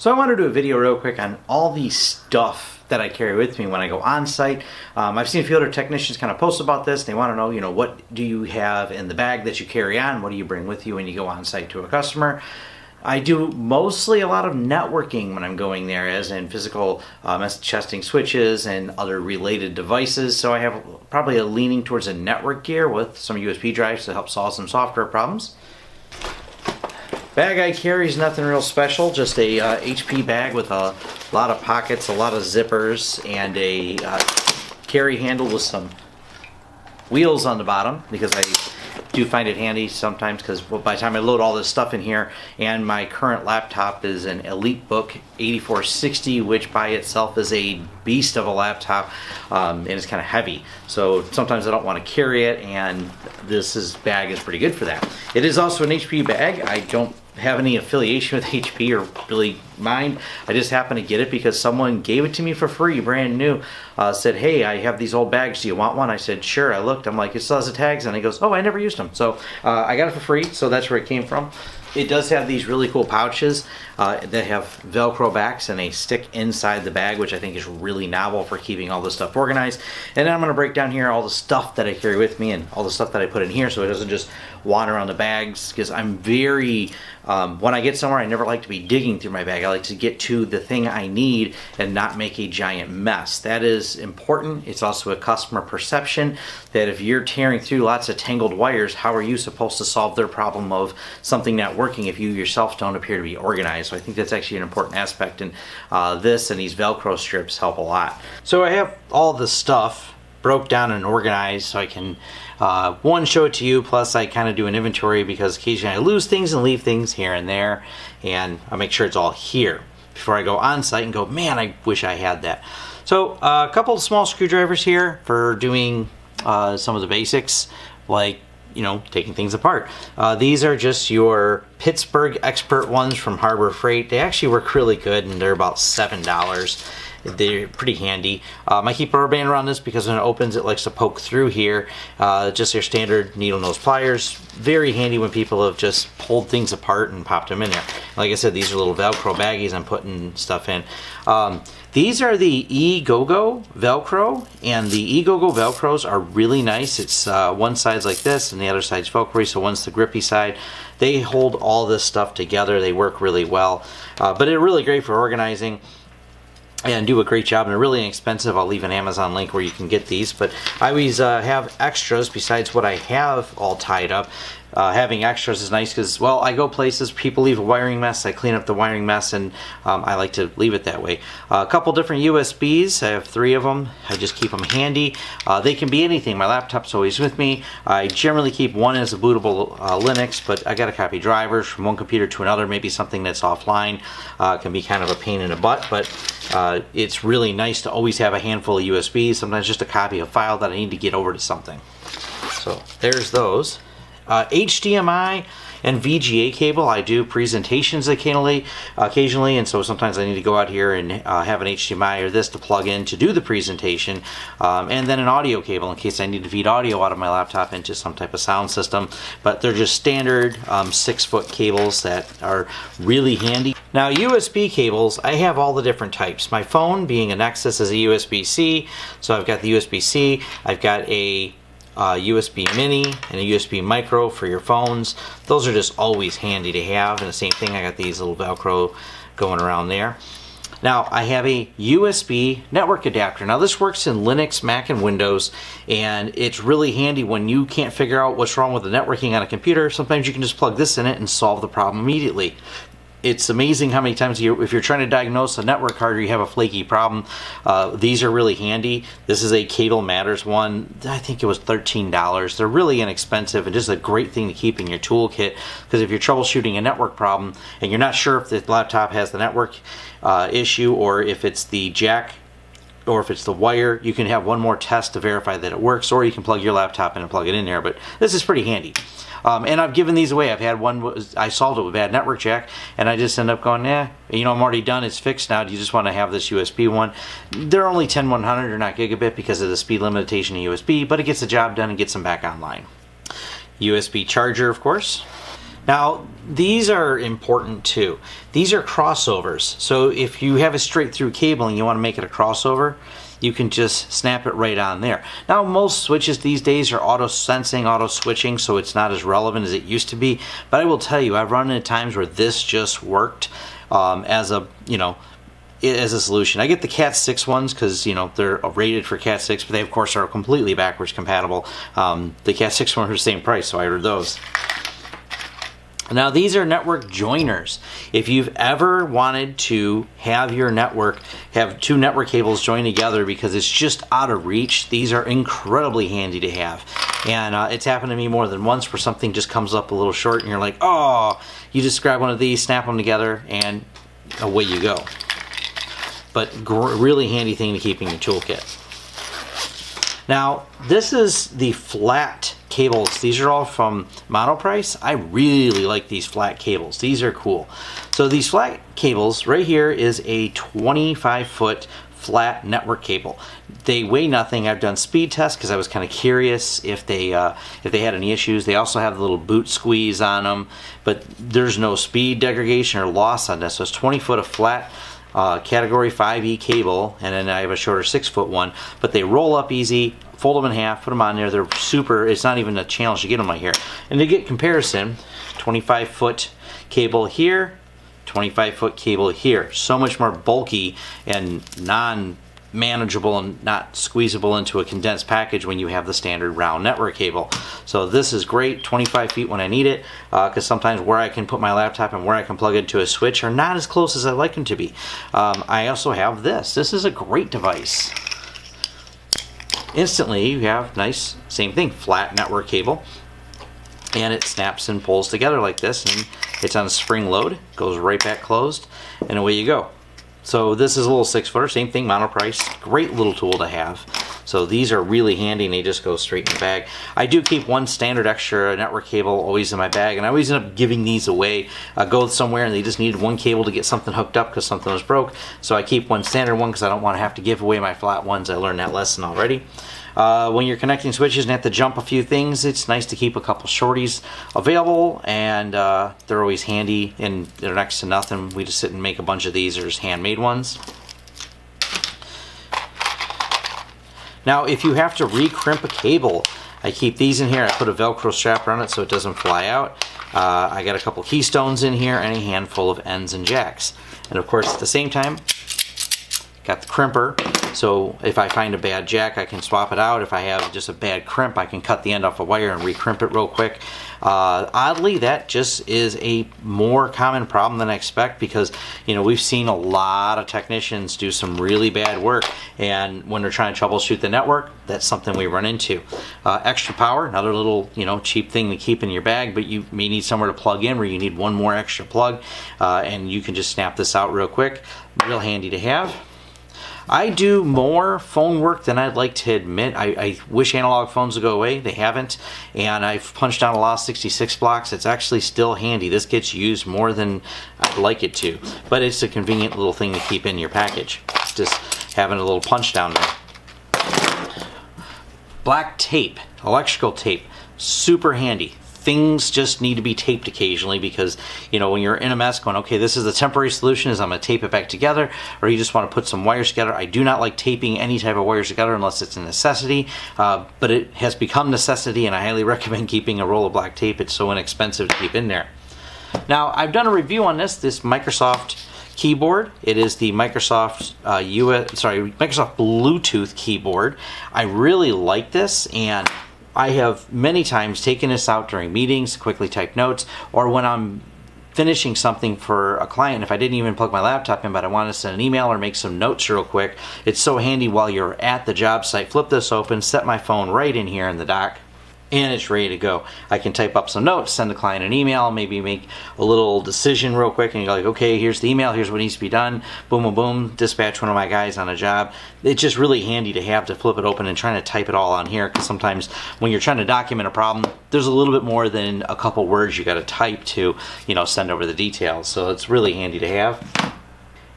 So I want to do a video real quick on all the stuff that I carry with me when I go on site. I've seen a few other technicians kind of post about this. They want to know, what do you have in the bag that you carry on? What do you bring with you when you go on site to a customer? I do mostly a lot of networking when I'm going there, as in physical message testing switches and other related devices. So I have probably a leaning towards a network gear with some USB drives to help solve some software problems. Bag I carry is nothing real special, just a HP bag with a lot of pockets, a lot of zippers, and a carry handle with some wheels on the bottom, because I do find it handy sometimes, because by the time I load all this stuff in here, and my current laptop is an EliteBook 8460, which by itself is a beast of a laptop, and it's kind of heavy. So sometimes I don't want to carry it, and this bag is pretty good for that. It is also an HP bag. I don't have any affiliation with HP or really mind. I just happen to get it because someone gave it to me for free, brand new. Said, hey, I have these old bags, do you want one? I said, sure. I looked, I'm like, it still has the tags, and he goes, oh, I never used them. So I got it for free, so that's where it came from. It does have these really cool pouches that have Velcro backs and a stick inside the bag, which I think is really novel for keeping all this stuff organized. And then I'm going to break down here all the stuff that I carry with me and all the stuff that I put in here, so it doesn't just wander around the bags, because I'm very, when I get somewhere, I never like to be digging through my bag. I like to get to the thing I need and not make a giant mess. That is important. It's also a customer perception that if you're tearing through lots of tangled wires, how are you supposed to solve their problem of something not working if you yourself don't appear to be organized? So I think that's actually an important aspect, and this and these Velcro strips help a lot. So I have all the stuff broke down and organized so I can one, show it to you, plus I kind of do an inventory because occasionally I lose things and leave things here and there, and I make sure it's all here before I go on site and go, man, I wish I had that. So a couple of small screwdrivers here for doing some of the basics, like taking things apart. These are just your Pittsburgh Expert ones from Harbor Freight. They actually work really good, and they're about $7. They're pretty handy. I keep a rubber band around this because when it opens, it likes to poke through here. Just your standard needle nose pliers. Very handy when people have just pulled things apart and popped them in there. Like I said, these are little Velcro baggies I'm putting stuff in. These are the E-Go-Go Velcro, and the E-Go-Go Velcros are really nice. It's one side's like this and the other side's Velcro, so one's the grippy side. They hold all this stuff together. They work really well, but they're really great for organizing and do a great job, and they're really inexpensive. I'll leave an Amazon link where you can get these, but I always have extras besides what I have all tied up. Having extras is nice because, well, I go places, people leave a wiring mess, I clean up the wiring mess, and I like to leave it that way. A couple different USBs, I have 3 of them. I just keep them handy. They can be anything. My laptop's always with me. I generally keep one as a bootable Linux, but I got to copy drivers from one computer to another, maybe something that's offline. Can be kind of a pain in the butt, but it's really nice to always have a handful of USBs, sometimes just a copy of a file that I need to get over to something. So there's those. HDMI and VGA cable. I do presentations occasionally, and so sometimes I need to go out here and have an HDMI or this to plug in to do the presentation, and then an audio cable in case I need to feed audio out of my laptop into some type of sound system. But they're just standard 6-foot cables that are really handy. Now, USB cables, I have all the different types. My phone, being a Nexus, is a USB-C, so I've got the USB-C. I've got a USB mini and a USB micro for your phones. Those are just always handy to have, and the same thing, I got these little Velcro going around there. Now I have a USB network adapter. Now this works in Linux, Mac, and Windows, and it's really handy when you can't figure out what's wrong with the networking on a computer. Sometimes you can just plug this in it and solve the problem immediately. It's amazing how many times if you're trying to diagnose a network card or you have a flaky problem, these are really handy. This is a Cable Matters one. I think it was $13. They're really inexpensive and just a great thing to keep in your toolkit, because if you're troubleshooting a network problem and you're not sure if the laptop has the network issue or if it's the jack or if it's the wire, you can have one more test to verify that it works, or you can plug your laptop in and plug it in there. But this is pretty handy. And I've given these away. I've had one, I solved it with a bad network jack, and I just end up going, I'm already done, it's fixed now. Do you just want to have this USB one? They're only 10100, they're not gigabit because of the speed limitation of USB, but it gets the job done and gets them back online. USB charger, of course. Now, these are important too. These are crossovers. So if you have a straight through cable and you want to make it a crossover, you can just snap it right on there. Now, most switches these days are auto sensing, auto switching, so it's not as relevant as it used to be. But I will tell you, I've run into times where this just worked as a, as a solution. I get the Cat 6 ones because, they're rated for Cat 6, but they, of course, are completely backwards compatible. The Cat 6 ones are the same price, so I ordered those. Now, these are network joiners. If you've ever wanted to have your network, have two network cables joined together because it's just out of reach, these are incredibly handy to have. And it's happened to me more than once where something just comes up a little short and you're like, oh, you just grab one of these, snap them together, and away you go. But really handy thing to keep in your toolkit. Now, this is the flat cables. These are all from Monoprice. I really like these flat cables. These are cool. So these flat cables, right here is a 25-foot flat network cable. They weigh nothing. I've done speed tests because I was kind of curious if they had any issues. They also have the little boot squeeze on them, but there's no speed degradation or loss on this. So it's 20 foot of flat category 5E cable, and then I have a shorter 6-foot one, but they roll up easy. Fold them in half, put them on there. They're super, it's not even a challenge to get them right here. And to get comparison, 25-foot cable here, 25-foot cable here. So much more bulky and non-manageable and not squeezable into a condensed package when you have the standard round network cable. So this is great, 25 feet when I need it, because sometimes where I can put my laptop and where I can plug into a switch are not as close as I like them to be. I also have this. This is a great device. Instantly you have nice, same thing, flat network cable, and it snaps and pulls together like this, and it's on a spring load, goes right back closed, and away you go. So this is a little 6-footer, same thing, Monoprice, great little tool to have. So these are really handy and they just go straight in the bag. I do keep one standard extra network cable always in my bag, and I always end up giving these away. I go somewhere and they just needed one cable to get something hooked up because something was broke. So I keep one standard one because I don't want to have to give away my flat ones. I learned that lesson already. When you're connecting switches and have to jump a few things, it's nice to keep a couple shorties available, and they're always handy and they're next to nothing. We just sit and make a bunch of these. There's handmade ones. Now, if you have to re-crimp a cable, I keep these in here. I put a Velcro strap around it so it doesn't fly out. I got a couple keystones in here and a handful of ends and jacks. And of course, at the same time, got the crimper. So if I find a bad jack, I can swap it out. If I have just a bad crimp, I can cut the end off a wire and re-crimp it real quick. Oddly, that just is a more common problem than I expect, because we've seen a lot of technicians do some really bad work, and when they're trying to troubleshoot the network, that's something we run into. Extra power, another little cheap thing to keep in your bag, but you may need somewhere to plug in where you need one more extra plug, and you can just snap this out real quick. Real handy to have. I do more phone work than I'd like to admit. I wish analog phones would go away. They haven't. And I've punched down a lot of 66 blocks. It's actually still handy. This gets used more than I'd like it to. But it's a convenient little thing to keep in your package. Just having a little punch down there. Black tape, electrical tape, super handy. Things just need to be taped occasionally because, when you're in a mess going, okay, this is the temporary solution, is I'm going to tape it back together, or you just want to put some wires together. I do not like taping any type of wires together unless it's a necessity, but it has become necessity, and I highly recommend keeping a roll of black tape. It's so inexpensive to keep in there. Now, I've done a review on this Microsoft keyboard. It is the Microsoft Microsoft Bluetooth keyboard. I really like this, and I have many times taken this out during meetings, quickly type notes, or when I'm finishing something for a client. If I didn't even plug my laptop in, but I want to send an email or make some notes real quick, it's so handy while you're at the job site. Flip this open, set my phone right in here in the dock, and it's ready to go. I can type up some notes, send the client an email, maybe make a little decision real quick, and you're like, okay, here's the email, here's what needs to be done, boom, boom, boom, dispatch one of my guys on a job. It's just really handy to have to flip it open and trying to type it all on here, because sometimes when you're trying to document a problem, there's a little bit more than a couple words you got to type to, send over the details. So it's really handy to have.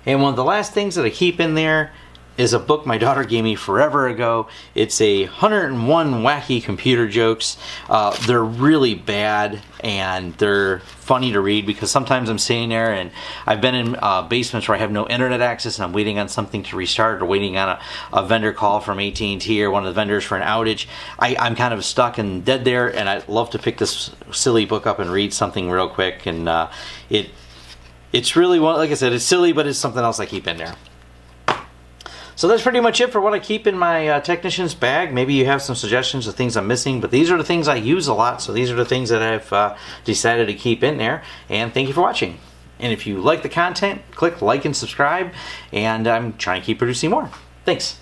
And one of the last things that I keep in there is a book my daughter gave me forever ago. It's a 101 wacky computer jokes. They're really bad and they're funny to read because sometimes I'm sitting there and I've been in basements where I have no internet access and I'm waiting on something to restart or waiting on a vendor call from AT&T or one of the vendors for an outage. I'm kind of stuck and dead there, and I love to pick this silly book up and read something real quick. And it's really, like I said, it's silly, but it's something else I keep in there. So that's pretty much it for what I keep in my technician's bag. Maybe you have some suggestions of things I'm missing, but these are the things I use a lot, so these are the things that I've decided to keep in there. And thank you for watching. And if you like the content, click like and subscribe, and I'm trying to keep producing more. Thanks.